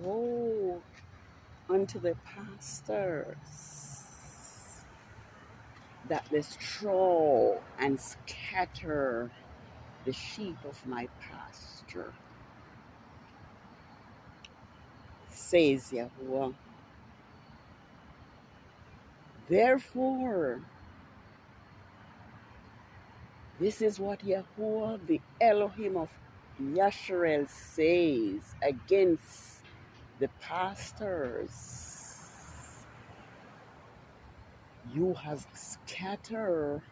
woe unto the pastors that destroy and scatter the sheep of my pasture, says Yahuwah. Therefore, this is what Yahuwah, the Elohim of Yasharel, says against the pastors. You have scattered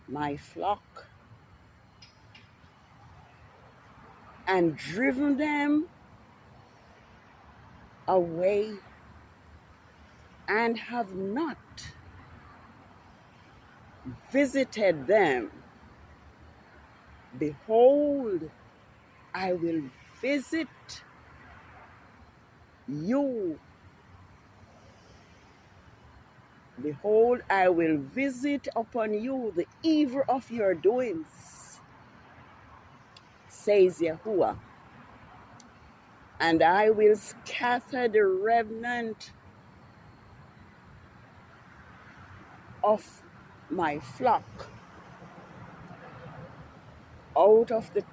my flock and driven them away, and have not visited them. Behold, I will visit you. Behold, I will visit upon you the evil of your doings, says Yahuwah. And I will scatter the remnant of my flock out of the,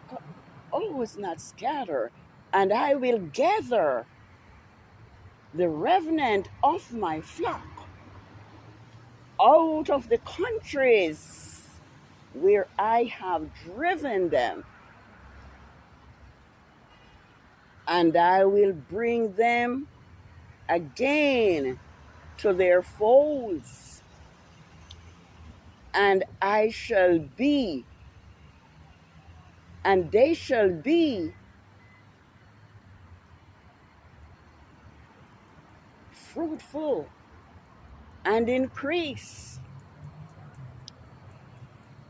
it's not scatter, and I will gather the remnant of my flock out of the countries where I have driven them, and I will bring them again to their folds, and they shall be fruitful and increase.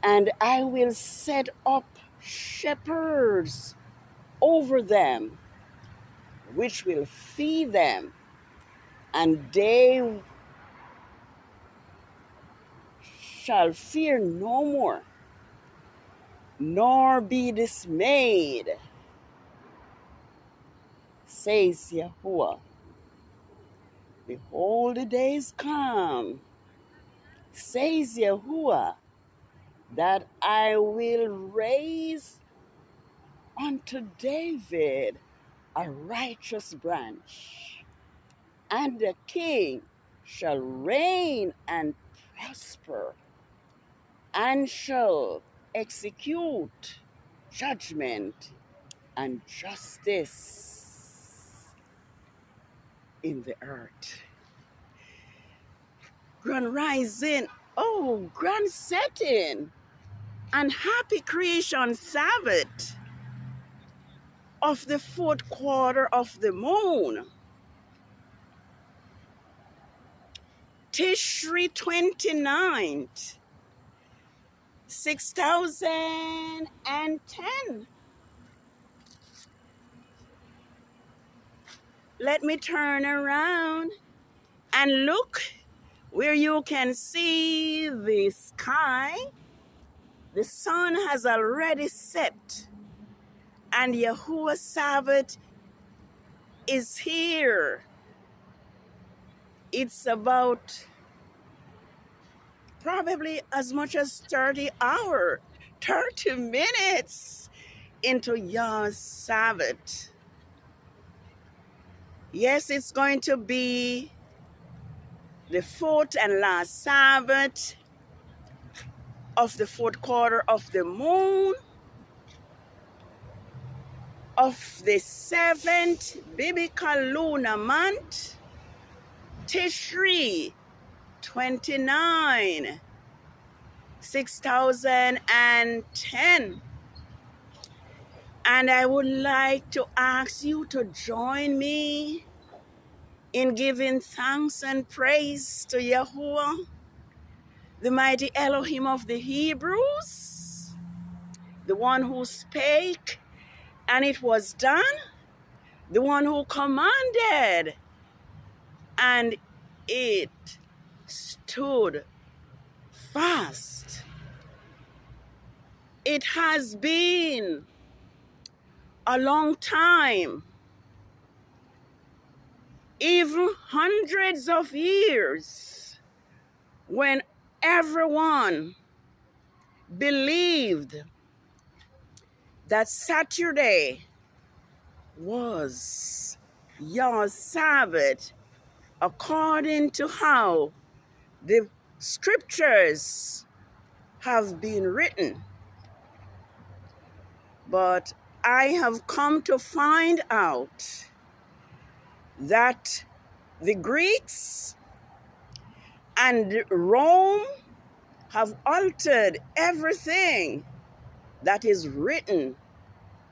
And I will set up shepherds over them, which will feed them, and they shall fear no more, nor be dismayed, says Yahuwah. Behold, the days come, says Yahuwah, that I will raise unto David a righteous branch, and the king shall reign and prosper, and shall execute judgment and justice in the earth. Grand rising, grand setting, and happy creation Sabbath of the 4th quarter of the moon, Tishri 29th, 6010. Let me turn around and look where you can see the sky. The sun has already set, and Yahuwah's Sabbath is here. It's about probably as much as 30 minutes into Yah's Sabbath. Yes, it's going to be the 4th and last Sabbath of the 4th quarter of the moon of the 7th biblical lunar month, Tishri 29, 6010. And I would like to ask you to join me in giving thanks and praise to Yahuwah, the mighty Elohim of the Hebrews, the one who spake and it was done, the one who commanded and it stood fast. It has been a long time even hundreds of years, when everyone believed that Saturday was your Sabbath, according to how the scriptures have been written. But I have come to find out that the Greeks and Rome have altered everything that is written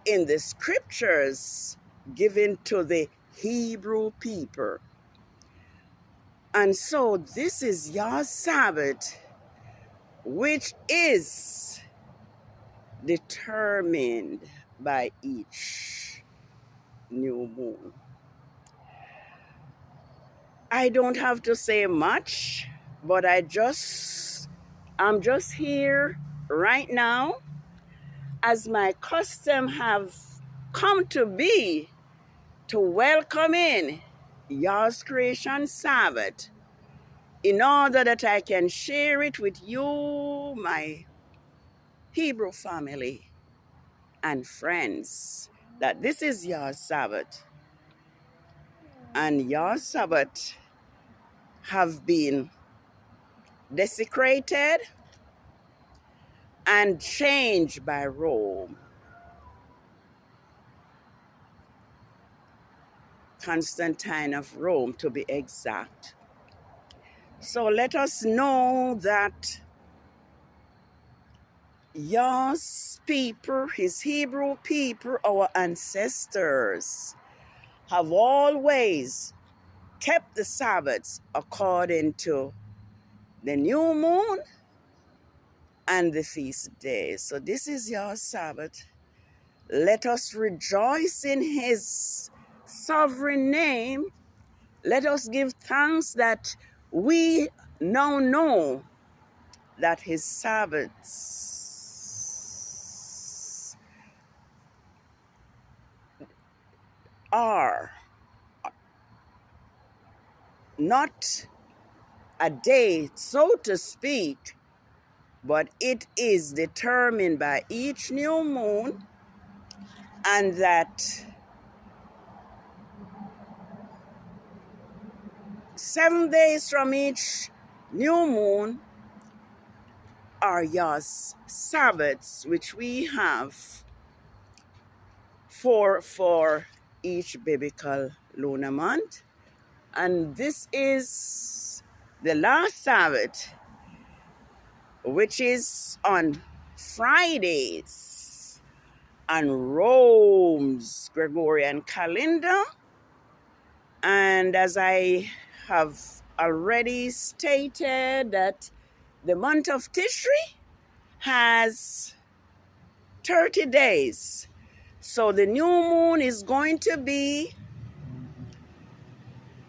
in the scriptures given to the Hebrew people. And so this is your Sabbath, which is determined by each new moon. I don't have to say much, but I'm just here right now, as my custom have come to be, to welcome in Yah's creation Sabbath, in order that I can share it with you, my Hebrew family and friends, that this is Yah's Sabbath. And Yah's Sabbath have been desecrated and changed by Rome. Constantine of Rome, to be exact. So let us know that Yah's people, his Hebrew people, our ancestors, have always kept the Sabbaths according to the new moon and the feast days. So this is your Sabbath. Let us rejoice in his sovereign name. Let us give thanks that we now know that his Sabbaths are not a day, so to speak, but it is determined by each new moon, and that 7 days from each new moon are Yah's Sabbaths, which we have for each biblical lunar month. And this is the last Sabbath, which is on Fridays on Rome's Gregorian calendar. And as I have already stated, that the month of Tishri has 30 days. So the new moon is going to be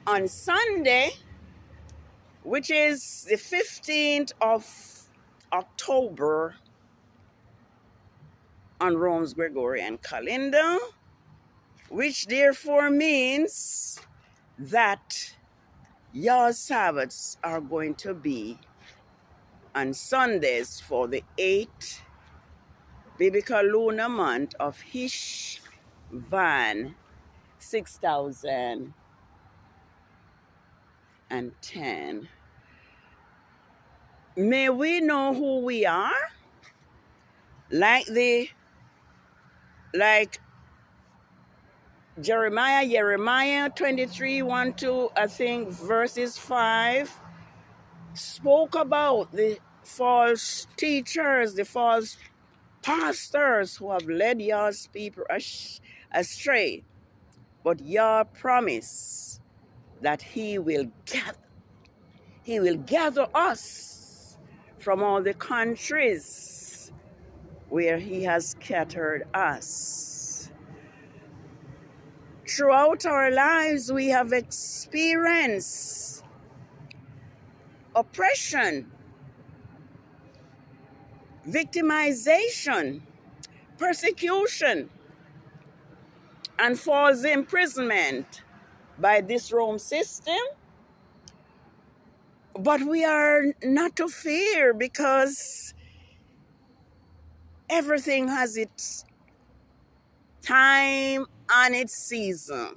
on Sunday, which is the 15th of October on Rome's Gregorian calendar, which therefore means that your Sabbaths are going to be on Sundays for the 8th biblical lunar month of Hishvan 6010. May we know who we are, like Jeremiah 23:1-2, I think verses 5, spoke about the false teachers, the false pastors who have led Yah's people astray. But Yah promised that he will gather us from all the countries where he has scattered us. Throughout our lives, we have experienced oppression, victimization, persecution, and false imprisonment. by this Rome system. But we are not to fear, because everything has its time and its season.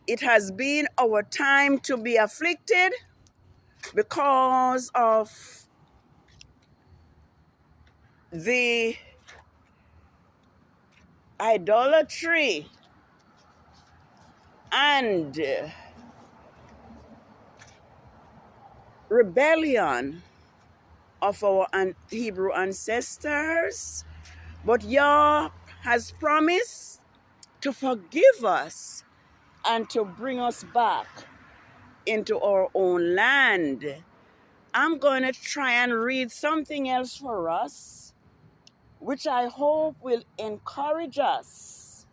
It has been our time to be afflicted because of the idolatry and rebellion of our Hebrew ancestors. But Yah has promised to forgive us and to bring us back into our own land. I'm going to try and read something else for us, which I hope will encourage us,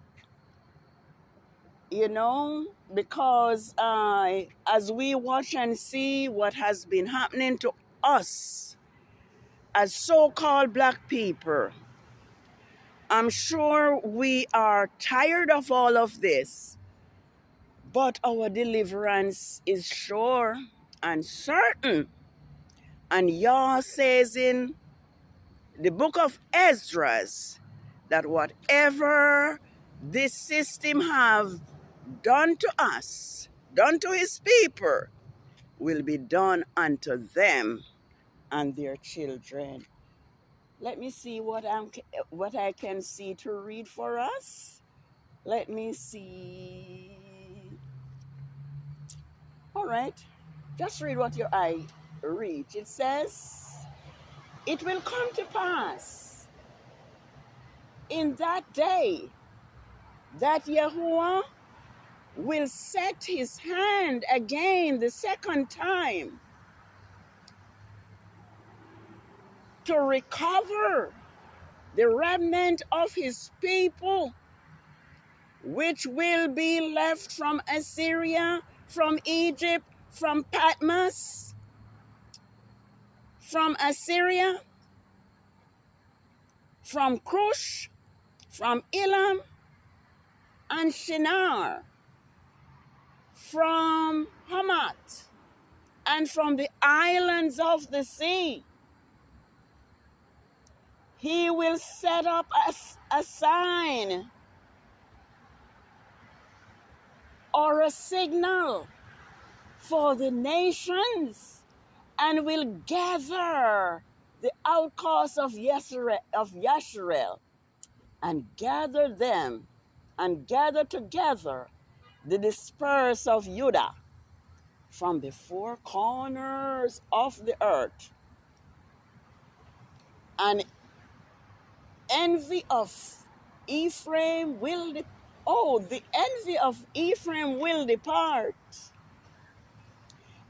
because as we watch and see what has been happening to us as so-called Black people, I'm sure we are tired of all of this, but our deliverance is sure and certain. And Yah says in the book of Esdras that whatever this system have done to us, done to his people, will be done unto them and their children. Let me see what I can see to read for us. Let me see. All right, just read what your eye reads. It says, it will come to pass in that day that Yahuwah will set his hand again the second time to recover the remnant of his people, which will be left from Assyria, from Egypt, from Patmos, from Assyria, from Cush, from Elam and Shinar, from Hamath, and from the islands of the sea. He will set up a sign or a signal for the nations, and will gather the outcasts of Yasharel, and gather them, and gather together the dispersed of Judah from the four corners of the earth. And envy of Ephraim will the envy of Ephraim will depart,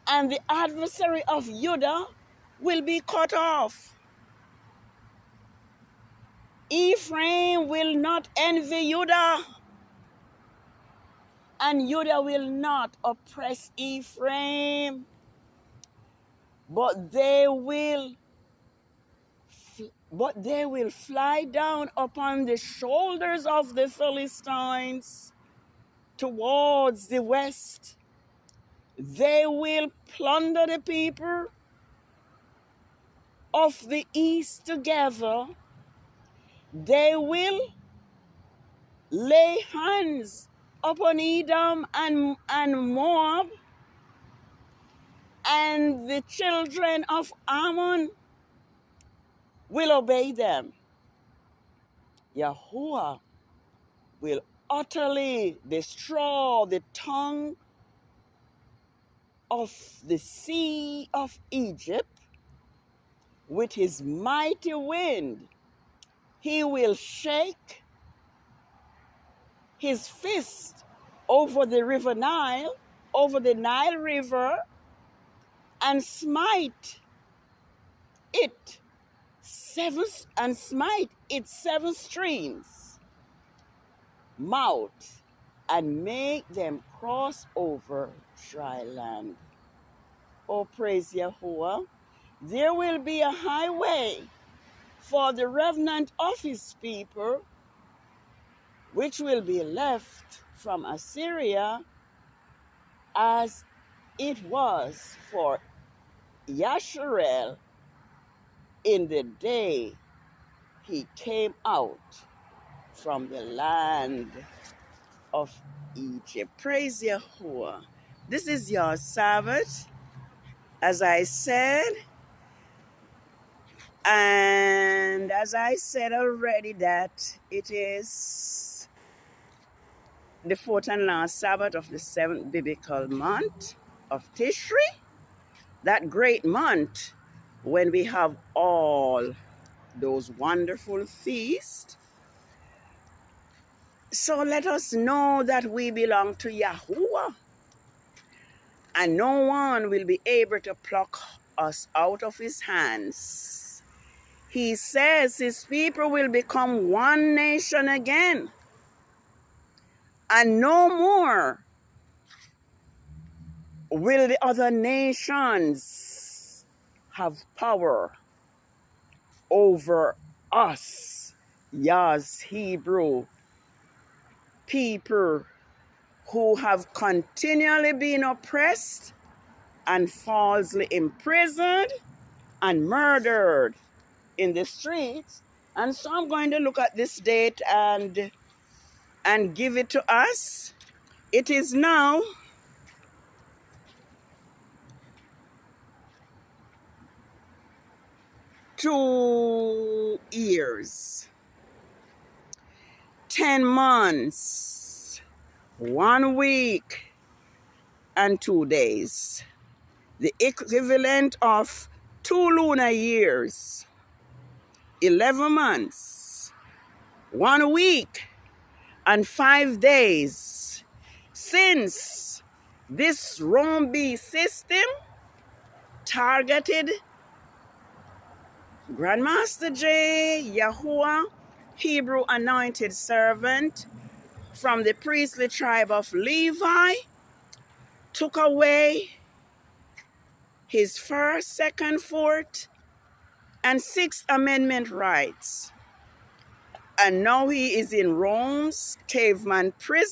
and the adversary of Judah will be cut off. Ephraim will not envy Judah, and Judah will not oppress Ephraim, but they will fly down upon the shoulders of the Philistines towards the west. They will plunder the people of the east together. They will lay hands upon Edom and Moab, and the children of Ammon will obey them. Yahuwah will utterly destroy the tongue of the sea of Egypt with his mighty wind. He will shake his fist over the river Nile, over the Nile River, and smite its seven streams mouth, and make them cross over dry land. Oh, praise Yahuwah. There will be a highway for the remnant of his people, which will be left from Assyria, as it was for Yasharel in the day he came out from the land of Egypt. Praise Yahuwah. This is your Sabbath, as I said. And as I said already, that it is the fourth and last Sabbath of the 7th biblical month of Tishri, that great month when we have all those wonderful feasts. So let us know that we belong to Yahuwah, and no one will be able to pluck us out of his hands. He says his people will become one nation again, and no more will the other nations have power over us, Yah's Hebrew people, who have continually been oppressed and falsely imprisoned and murdered in the streets. And so I'm going to look at this date and give it to us. It is now two years, 10 months, 1 week, and 2 days. The equivalent of 2 lunar years, 11 months, 1 week, and 5 days since this Rome beast system targeted Grandmaster J, Yahuwah, Hebrew anointed servant from the priestly tribe of Levi, took away his first, second, fourth, and sixth amendment rights. And now he is in Rome's caveman prison.